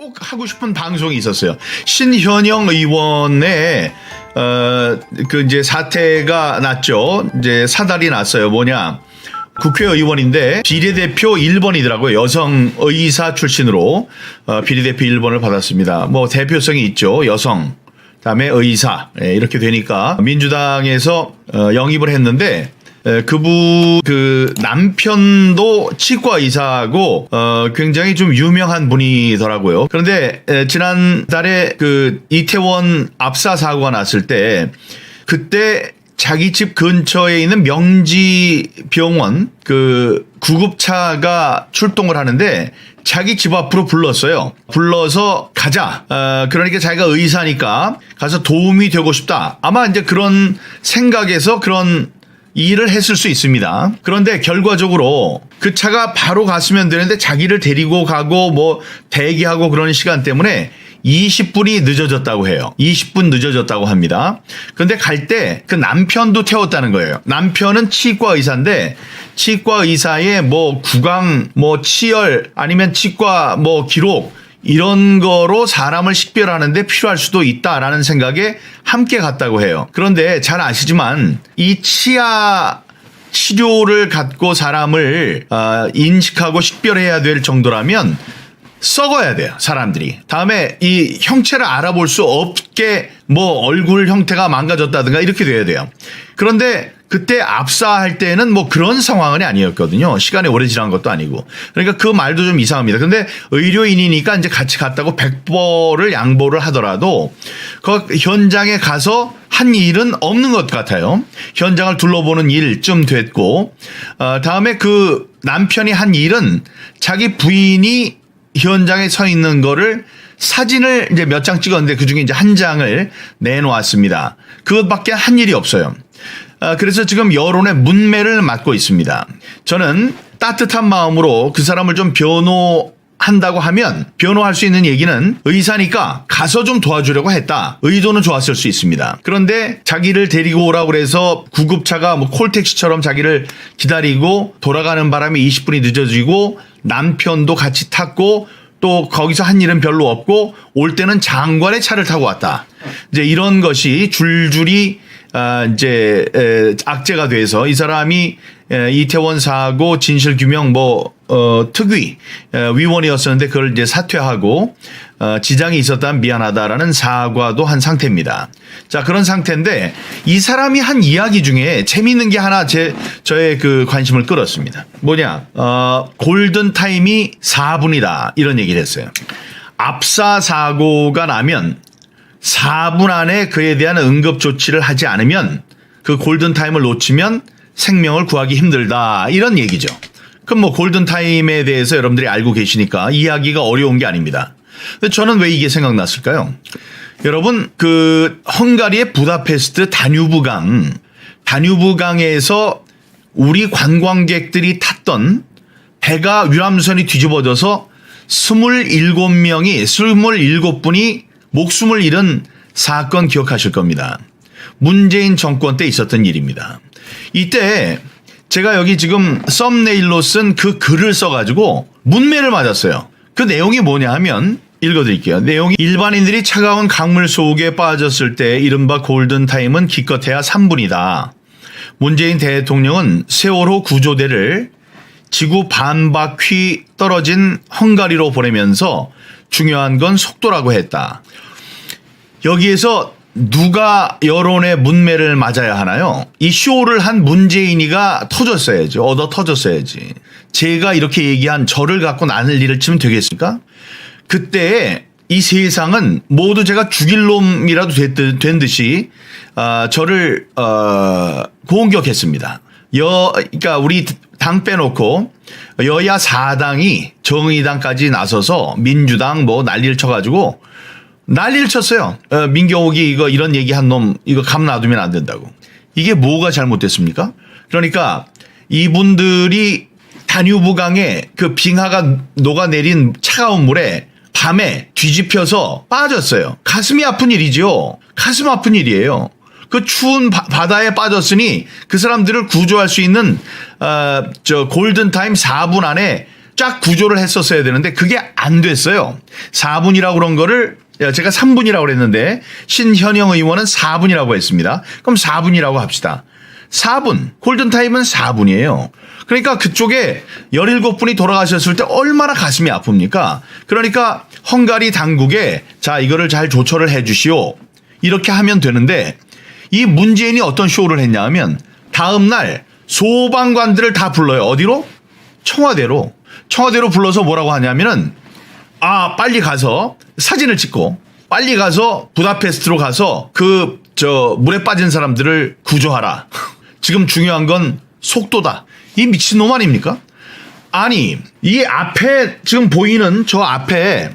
꼭 하고 싶은 방송이 있었어요. 신현영 의원의 이제 사태가 났죠. 이제 사달이 났어요. 뭐냐? 국회의원인데 비례대표 1번이더라고요. 여성 의사 출신으로 비례대표 1번을 받았습니다. 뭐 대표성이 있죠. 여성, 그다음에 의사, 이렇게 되니까 민주당에서 영입을 했는데 그 남편도 치과 의사고 굉장히 좀 유명한 분이더라고요. 그런데 지난달에 그 이태원 압사 사고가 났을 때 그때 자기 집 근처에 있는 명지병원 그 구급차가 출동을 하는데 자기 집 앞으로 불렀어요. 불러서 가자. 그러니까 자기가 의사니까 가서 도움이 되고 싶다. 아마 이제 그런 생각에서 그런 일을 했을 수 있습니다. 그런데 결과적으로 그 차가 바로 갔으면 되는데 자기를 데리고 가고 뭐 대기하고 그런 시간 때문에 20분이 늦어졌다고 해요. 20분 늦어졌다고 합니다. 근데 갈 때 그 남편도 태웠다는 거예요. 남편은 치과 의사인데 치과 의사의 뭐 구강, 뭐 치열 아니면 치과 뭐 기록 이런 거로 사람을 식별하는데 필요할 수도 있다라는 생각에 함께 갔다고 해요. 그런데 잘 아시지만 이 치아 치료를 갖고 사람을 인식하고 식별해야 될 정도라면 썩어야 돼요, 사람들이. 다음에 이 형체를 알아볼 수 없게 뭐 얼굴 형태가 망가졌다든가 이렇게 돼야 돼요. 그런데 그때 압사할 때는 뭐 그런 상황은 아니었거든요. 시간이 오래 지난 것도 아니고. 그러니까 그 말도 좀 이상합니다. 근데 의료인이니까 이제 같이 갔다고 백보를 양보를 하더라도 그 현장에 가서 한 일은 없는 것 같아요. 현장을 둘러보는 일쯤 됐고, 다음에 그 남편이 한 일은 자기 부인이 현장에 서 있는 거를 사진을 이제 몇 장 찍었는데 그 중에 이제 한 장을 내놓았습니다. 그것밖에 한 일이 없어요. 그래서 지금 여론의 문매를 맞고 있습니다. 저는 따뜻한 마음으로 그 사람을 좀 변호한다고 하면 변호할 수 있는 얘기는 의사니까 가서 좀 도와주려고 했다. 의도는 좋았을 수 있습니다. 그런데 자기를 데리고 오라고 그래서 구급차가 뭐 콜택시처럼 자기를 기다리고 돌아가는 바람에 20분이 늦어지고 남편도 같이 탔고 또 거기서 한 일은 별로 없고 올 때는 장관의 차를 타고 왔다. 이제 이런 것이 줄줄이 이제 악재가 돼서 이 사람이 이태원 사고 진실 규명 특위 위원이었었는데 그걸 이제 사퇴하고 지장이 있었다면 미안하다라는 사과도 한 상태입니다. 자, 그런 상태인데 이 사람이 한 이야기 중에 재미있는 게 하나 저의 그 관심을 끌었습니다. 뭐냐? 골든 타임이 4분이다 이런 얘기를 했어요. 압사 사고가 나면 4분 안에 그에 대한 응급 조치를 하지 않으면 그 골든타임을 놓치면 생명을 구하기 힘들다 이런 얘기죠. 그럼 뭐 골든타임에 대해서 여러분들이 알고 계시니까 이야기가 어려운 게 아닙니다. 근데 저는 왜 이게 생각났을까요? 여러분 그 헝가리의 부다페스트 다뉴브강에서 우리 관광객들이 탔던 배가 유람선이 뒤집어져서 27분이 목숨을 잃은 사건 기억하실 겁니다. 문재인 정권 때 있었던 일입니다. 이때 제가 여기 지금 썸네일로 쓴 그 글을 써가지고 문매를 맞았어요. 그 내용이 뭐냐 하면 읽어드릴게요. 내용이 일반인들이 차가운 강물 속에 빠졌을 때 이른바 골든타임은 기껏해야 3분이다. 문재인 대통령은 세월호 구조대를 지구 반바퀴 떨어진 헝가리로 보내면서 중요한 건 속도라고 했다. 여기에서 누가 여론의 문매를 맞아야 하나요? 이 쇼를 한 문재인이가 터졌어야지. 얻어 터졌어야지. 제가 이렇게 얘기한 저를 갖고 난리를 치면 되겠습니까? 그때 이 세상은 모두 제가 죽일 놈이라도 된 듯이 저를 공격했습니다. 그러니까 우리 당 빼놓고 여야 4당이 정의당까지 나서서 민주당 뭐 난리를 쳐가지고 난리를 쳤어요. 민경욱이 이런 얘기한 놈 이거 감 놔두면 안 된다고. 이게 뭐가 잘못됐습니까? 그러니까 이분들이 다뉴브강에 그 빙하가 녹아내린 차가운 물에 밤에 뒤집혀서 빠졌어요. 가슴이 아픈 일이죠. 가슴 아픈 일이에요. 그 추운 바다에 빠졌으니 그 사람들을 구조할 수 있는 골든타임 4분 안에 쫙 구조를 했었어야 되는데 그게 안 됐어요. 4분이라고 그런 거를 제가 3분이라고 그랬는데 신현영 의원은 4분이라고 했습니다. 그럼 4분이라고 합시다. 4분, 골든타임은 4분이에요. 그러니까 그쪽에 17분이 돌아가셨을 때 얼마나 가슴이 아픕니까? 그러니까 헝가리 당국에 자 이거를 잘 조처를 해 주시오. 이렇게 하면 되는데 이 문재인이 어떤 쇼를 했냐 하면 다음 날 소방관들을 다 불러요. 어디로? 청와대로. 청와대로 불러서 뭐라고 하냐면은 빨리 가서 사진을 찍고 빨리 가서 부다페스트로 가서 물에 빠진 사람들을 구조하라. 지금 중요한 건 속도다. 이 미친놈 아닙니까? 아니, 이 앞에 지금 보이는 저 앞에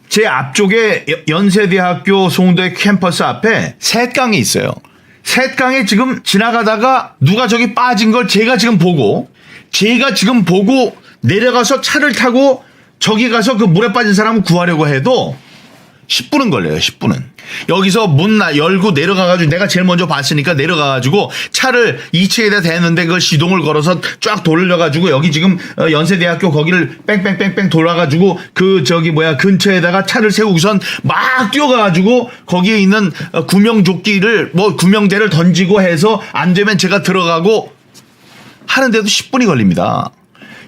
제 앞쪽에 연세대학교 송도의 캠퍼스 앞에 셋강이 있어요. 셋강에 지금 지나가다가 누가 저기 빠진 걸 제가 지금 보고 내려가서 차를 타고 저기 가서 그 물에 빠진 사람을 구하려고 해도 10분은 걸려요. 10분은. 여기서 문 열고 내려가가지고 내가 제일 먼저 봤으니까 내려가가지고 차를 2층에다 대는데 그걸 시동을 걸어서 쫙 돌려가지고 여기 지금 연세대학교 거기를 뺑뺑뺑뺑 돌아가지고 근처에다가 차를 세우고선 막 뛰어가가지고 거기에 있는 구명조끼를 구명대를 던지고 해서 안 되면 제가 들어가고 하는데도 10분이 걸립니다.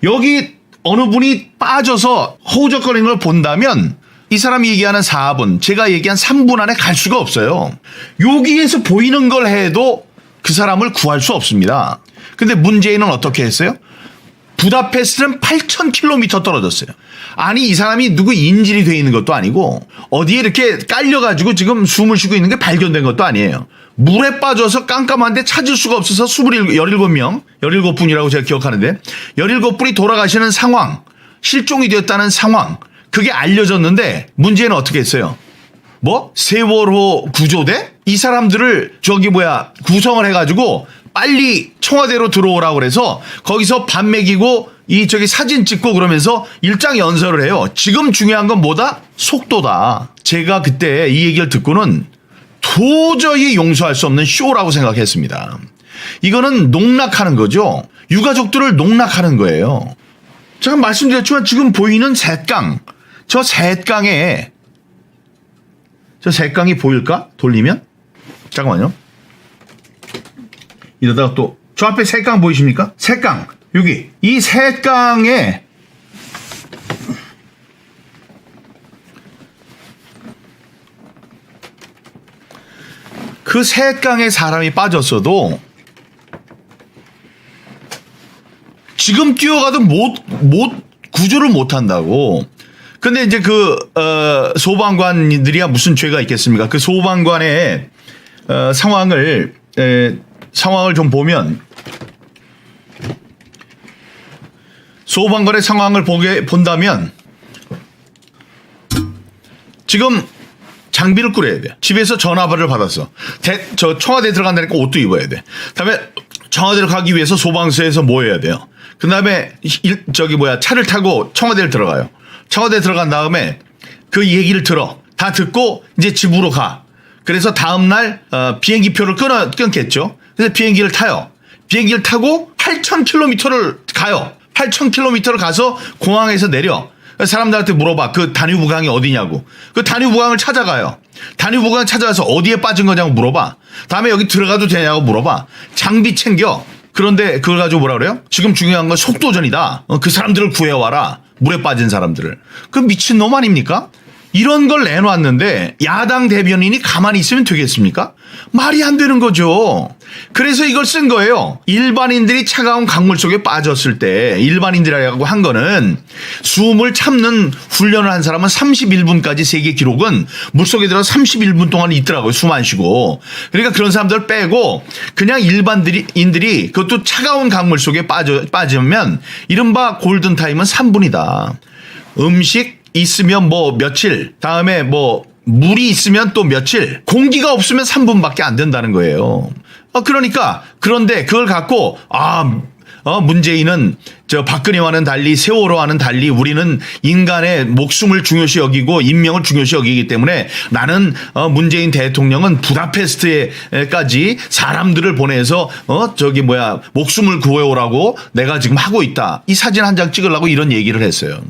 여기 어느 분이 빠져서 허우적거리는 걸 본다면 이 사람이 얘기하는 4분, 제가 얘기한 3분 안에 갈 수가 없어요. 여기에서 보이는 걸 해도 그 사람을 구할 수 없습니다. 근데 문재인은 어떻게 했어요? 부다페스트는 8,000km 떨어졌어요. 아니 이 사람이 누구 인질이 돼 있는 것도 아니고 어디에 이렇게 깔려가지고 지금 숨을 쉬고 있는 게 발견된 것도 아니에요. 물에 빠져서 깜깜한데 찾을 수가 없어서 17분이라고 제가 기억하는데 17분이 돌아가시는 상황, 실종이 되었다는 상황, 그게 알려졌는데 문제는 어떻게 했어요? 세월호 구조대? 이 사람들을 구성을 해가지고 빨리 청와대로 들어오라고 그래서 거기서 밥 먹이고 사진 찍고 그러면서 일장 연설을 해요. 지금 중요한 건 뭐다? 속도다. 제가 그때 이 얘기를 듣고는 도저히 용서할 수 없는 쇼라고 생각했습니다. 이거는 농락하는 거죠. 유가족들을 농락하는 거예요. 제가 말씀드렸지만 지금 보이는 셋강, 저 셋강이 보일까? 돌리면? 잠깐만요. 이러다가 또 저 앞에 셋강 보이십니까? 셋강 여기 이 셋강에 그 셋강에 사람이 빠졌어도 지금 뛰어가도 구조를 못 한다고. 근데 이제 소방관들이야 무슨 죄가 있겠습니까? 그 소방관의 상황을 좀 보면 소방관의 상황을 본다면 지금 장비를 꾸려야 돼. 집에서 전화를 받았어. 저 청와대 들어간다니까 옷도 입어야 돼. 그다음에 청와대로 가기 위해서 소방서에서 뭐 해야 돼요? 그다음에 차를 타고 청와대를 들어가요. 청와대 들어간 다음에 그 얘기를 다 듣고 이제 집으로 가. 그래서 다음날 비행기표를 끊겠죠. 그래서 비행기를 타요. 비행기를 타고 8,000km를 가요. 8,000km를 가서 공항에서 내려. 사람들한테 물어봐. 그 다뉴브강이 어디냐고. 그 다뉴브강을 찾아가요. 다뉴브강 찾아가서 어디에 빠진 거냐고 물어봐. 다음에 여기 들어가도 되냐고 물어봐. 장비 챙겨. 그런데 그걸 가지고 뭐라 그래요? 지금 중요한 건 속도전이다. 그 사람들을 구해와라. 물에 빠진 사람들을. 그 미친놈 아닙니까? 이런 걸 내놓았는데 야당 대변인이 가만히 있으면 되겠습니까? 말이 안 되는 거죠. 그래서 이걸 쓴 거예요. 일반인들이 차가운 강물 속에 빠졌을 때 일반인들이라고 한 거는 숨을 참는 훈련을 한 사람은 31분까지 세계 기록은 물속에 들어 31분 동안 있더라고요. 숨 안 쉬고. 그러니까 그런 사람들 빼고 그냥 일반인들이 그것도 차가운 강물 속에 빠지면 이른바 골든타임은 3분이다. 음식 있으면 며칠, 다음에 물이 있으면 또 며칠, 공기가 없으면 3분밖에 안 된다는 거예요. 그러니까 그런데 그걸 갖고 문재인은 저 박근혜와는 달리 세월호와는 달리 우리는 인간의 목숨을 중요시 여기고 인명을 중요시 여기기 때문에 나는 문재인 대통령은 부다페스트에까지 사람들을 보내서 목숨을 구해오라고 내가 지금 하고 있다. 이 사진 한 장 찍으려고 이런 얘기를 했어요.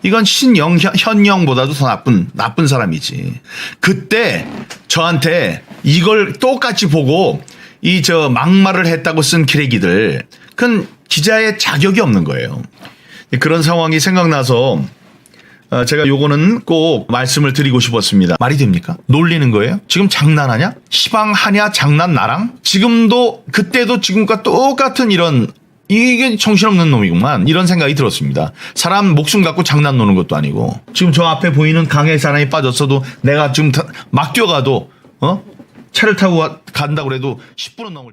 이건 현영보다도 더 나쁜 사람이지. 그때 저한테 이걸 똑같이 보고 막말을 했다고 쓴 기레기들, 그건 기자의 자격이 없는 거예요. 그런 상황이 생각나서 제가 요거는 꼭 말씀을 드리고 싶었습니다. 말이 됩니까? 놀리는 거예요? 지금 장난하냐? 시방하냐? 장난 나랑? 지금도 그때도 지금과 똑같은 이게 정신없는 놈이구만, 이런 생각이 들었습니다. 사람 목숨 갖고 장난 노는 것도 아니고, 지금 저 앞에 보이는 강에 사람이 빠졌어도 내가 지금 막 뛰어가도 차를 타고 간다고 해도 10분은 넘을